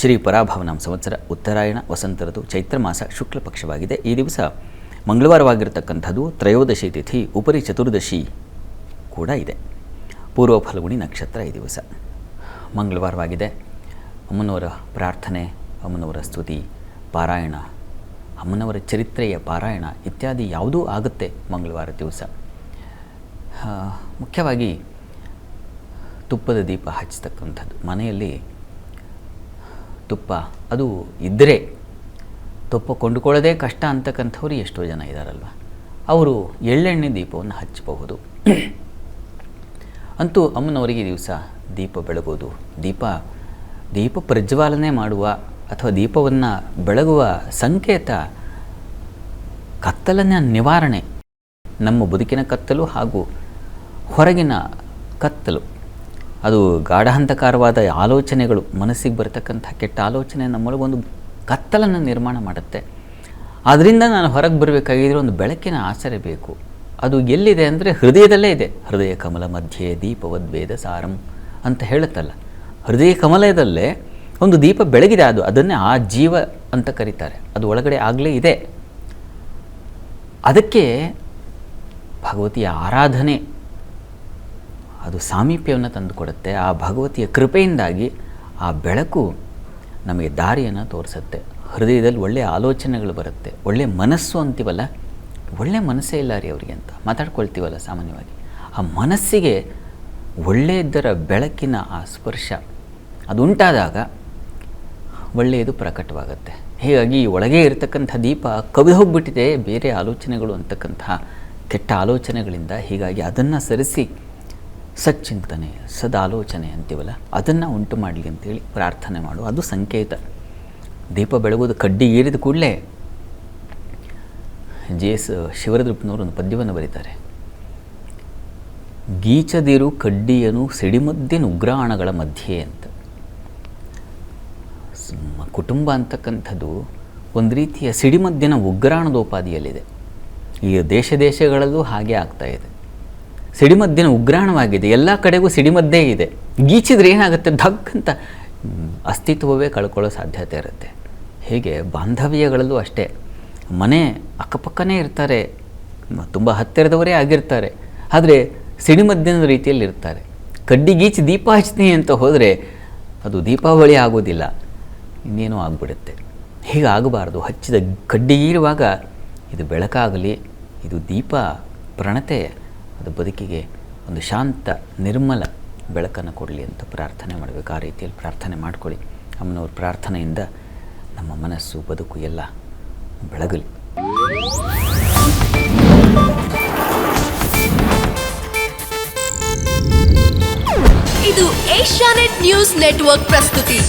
ಶ್ರೀ ಪರಾಭವನಾಮ ಸಂವತ್ಸರ ಉತ್ತರಾಯಣ ವಸಂತ ಋತು ಚೈತ್ರ ಮಾಸ ಶುಕ್ಲ ಪಕ್ಷವಾಗಿದೆ. ಈ ದಿವಸ ಮಂಗಳವಾರವಾಗಿರ್ತಕ್ಕಂಥದ್ದು, ತ್ರಯೋದಶಿ ತಿಥಿ, ಉಪರಿ ಚತುರ್ದಶಿ ಕೂಡ ಇದೆ. ಪೂರ್ವ ಫಲ್ಗುಣಿ ನಕ್ಷತ್ರ ಈ ದಿವಸ ಮಂಗಳವಾರವಾಗಿದೆ. ಅಮ್ಮನವರ ಪ್ರಾರ್ಥನೆ, ಅಮ್ಮನವರ ಸ್ತುತಿ, ಪಾರಾಯಣ, ಅಮ್ಮನವರ ಚರಿತ್ರೆಯ ಪಾರಾಯಣ ಇತ್ಯಾದಿ ಯಾವುದೂ ಆಗುತ್ತೆ ಮಂಗಳವಾರ ದಿವಸ. ಮುಖ್ಯವಾಗಿ ತುಪ್ಪದ ದೀಪ ಹಚ್ಚತಕ್ಕಂಥದ್ದು. ಮನೆಯಲ್ಲಿ ತುಪ್ಪ ಅದು ಇದ್ದರೆ, ತುಪ್ಪ ಕೊಂಡುಕೊಳ್ಳೋದೇ ಕಷ್ಟ ಅಂತಕ್ಕಂಥವ್ರು ಎಷ್ಟೋ ಜನ ಇದ್ದಾರಲ್ವ, ಅವರು ಎಳ್ಳೆಣ್ಣೆ ದೀಪವನ್ನು ಹಚ್ಚಬಹುದು. ಅಂತೂ ಅಮ್ಮನವರಿಗೆ ದಿವಸ ದೀಪ ಬೆಳಗೋದು, ದೀಪ ಪ್ರಜ್ವಾಲನೆ ಮಾಡುವ ಅಥವಾ ದೀಪವನ್ನು ಬೆಳಗುವ ಸಂಕೇತ ಕತ್ತಲನ ನಿವಾರಣೆ. ನಮ್ಮ ಬದುಕಿನ ಕತ್ತಲು ಹಾಗೂ ಹೊರಗಿನ ಕತ್ತಲು, ಅದು ಗಾಢಾಂಧಕಾರವಾದ ಆಲೋಚನೆಗಳು, ಮನಸ್ಸಿಗೆ ಬರತಕ್ಕಂಥ ಕೆಟ್ಟ ಆಲೋಚನೆ ನಮ್ಮೊಳಗೊಂದು ಕತ್ತಲನ್ನು ನಿರ್ಮಾಣ ಮಾಡುತ್ತೆ. ಆದ್ದರಿಂದ ನಾನು ಹೊರಗೆ ಬರಬೇಕಾಗಿದ್ರೆ ಒಂದು ಬೆಳಕಿನ ಆಸರೆ ಬೇಕು. ಅದು ಎಲ್ಲಿದೆ ಅಂದರೆ ಹೃದಯದಲ್ಲೇ ಇದೆ. ಹೃದಯ ಕಮಲ ಮಧ್ಯೆ ದೀಪವದ್ವೇದ ಸಾರಂ ಅಂತ ಹೇಳುತ್ತಲ್ಲ, ಹೃದಯ ಕಮಲದಲ್ಲೇ ಒಂದು ದೀಪ ಬೆಳಗಿದೆ. ಅದನ್ನೇ ಆ ಜೀವ ಅಂತ ಕರೀತಾರೆ. ಅದು ಒಳಗಡೆ ಆಗಲೇ ಇದೆ. ಅದಕ್ಕೆ ಭಗವತಿಯ ಆರಾಧನೆ ಅದು ಸಾಮೀಪ್ಯವನ್ನು ತಂದುಕೊಡುತ್ತೆ. ಆ ಭಗವತಿಯ ಕೃಪೆಯಿಂದಾಗಿ ಆ ಬೆಳಕು ನಮಗೆ ದಾರಿಯನ್ನು ತೋರಿಸುತ್ತೆ. ಹೃದಯದಲ್ಲಿ ಒಳ್ಳೆಯ ಆಲೋಚನೆಗಳು ಬರುತ್ತೆ. ಒಳ್ಳೆಯ ಮನಸ್ಸು ಅಂತೀವಲ್ಲ, ಒಳ್ಳೆಯ ಮನಸ್ಸೇ ಇಲ್ಲ ರೀ ಅವರಿಗೆ ಅಂತ ಮಾತಾಡ್ಕೊಳ್ತೀವಲ್ಲ ಸಾಮಾನ್ಯವಾಗಿ. ಆ ಮನಸ್ಸಿಗೆ ಒಳ್ಳೆಯದರ ಬೆಳಕಿನ ಆ ಸ್ಪರ್ಶ ಅದು ಉಂಟಾದಾಗ ಒಳ್ಳೆಯದು ಪ್ರಕಟವಾಗುತ್ತೆ. ಹೀಗಾಗಿ ಒಳಗೆ ಇರತಕ್ಕಂಥ ದೀಪ ಕವಿದು ಹೋಗಿಬಿಟ್ಟಿದೆ ಬೇರೆ ಆಲೋಚನೆಗಳು ಅಂತಕ್ಕಂಥ ಕೆಟ್ಟ ಆಲೋಚನೆಗಳಿಂದ. ಹೀಗಾಗಿ ಅದನ್ನು ಸರಿಸಿ ಸಚ್ಚಿಂತನೆ, ಸದಾಲೋಚನೆ ಅಂತೀವಲ್ಲ, ಅದನ್ನು ಉಂಟು ಮಾಡಲಿ ಅಂತೇಳಿ ಪ್ರಾರ್ಥನೆ ಮಾಡು. ಅದು ಸಂಕೇತ. ದೀಪ ಬೆಳಗೋದು ಕಡ್ಡಿ ಏರಿದ ಕೂಡಲೇ JS ಶಿವರುದ್ರಪ್ಪನವರು ಒಂದು ಪದ್ಯವನ್ನು ಬರೀತಾರೆ. ಗೀಚದಿರು ಕಡ್ಡಿಯನು ಸಿಡಿಮದ್ದಿನ ಉಗ್ರಾಣಗಳ ಮಧ್ಯೆ ಅಂತ. ಕುಟುಂಬ ಅಂತಕ್ಕಂಥದ್ದು ಒಂದು ರೀತಿಯ ಸಿಡಿಮದ್ದಿನ ಉಗ್ರಾಣದೋಪಾದಿಯಲ್ಲಿದೆ. ಈಗ ದೇಶಗಳಲ್ಲೂ ಹಾಗೆ ಆಗ್ತಾ ಇದೆ. ಸಿಡಿಮದ್ದಿನ ಉಗ್ರಾಣವಾಗಿದೆ. ಎಲ್ಲ ಕಡೆಗೂ ಸಿಡಿಮದ್ದೇ ಇದೆ. ಗೀಚಿದ್ರೆ ಏನಾಗುತ್ತೆ, ಧಗ್ ಅಂತ ಅಸ್ತಿತ್ವವೇ ಕಳ್ಕೊಳ್ಳೋ ಸಾಧ್ಯತೆ ಇರುತ್ತೆ. ಹೀಗೆ ಬಾಂಧವ್ಯಗಳಲ್ಲೂ ಅಷ್ಟೇ. ಮನೆ ಅಕ್ಕಪಕ್ಕನೇ ಇರ್ತಾರೆ, ತುಂಬ ಹತ್ತಿರದವರೇ ಆಗಿರ್ತಾರೆ, ಆದರೆ ಸಿಡಿಮದ್ದಿನ ರೀತಿಯಲ್ಲಿ ಇರ್ತಾರೆ. ಕಡ್ಡಿ ಗೀಚಿ ದೀಪ ಹಚ್ತೀನಿ ಅಂತ ಹೋದರೆ ಅದು ದೀಪಾವಳಿ ಆಗೋದಿಲ್ಲ, ಇನ್ನೇನೋ ಆಗಿಬಿಡುತ್ತೆ. ಹೀಗಾಗಬಾರ್ದು. ಹಚ್ಚಿದ ಕಡ್ಡಿ ಇರುವಾಗ ಇದು ಬೆಳಕಾಗಲಿ, ಇದು ದೀಪ ಪ್ರಣತೆ, ಅದು ಬದುಕಿಗೆ ಒಂದು ಶಾಂತ ನಿರ್ಮಲ ಬೆಳಕನ್ನು ಕೊಡಲಿ ಅಂತ ಪ್ರಾರ್ಥನೆ ಮಾಡಬೇಕು. ಆ ರೀತಿಯಲ್ಲಿ ಪ್ರಾರ್ಥನೆ ಮಾಡಿಕೊಳ್ಳಿ. ಅಮ್ಮನವ್ರ ಪ್ರಾರ್ಥನೆಯಿಂದ ನಮ್ಮ ಮನಸ್ಸು, ಬದುಕು ಎಲ್ಲ ಬೆಳಗಲಿ. ಇದು ಏಷ್ಯಾನೆಟ್ ನ್ಯೂಸ್ ನೆಟ್ವರ್ಕ್ ಪ್ರಸ್ತುತಿ.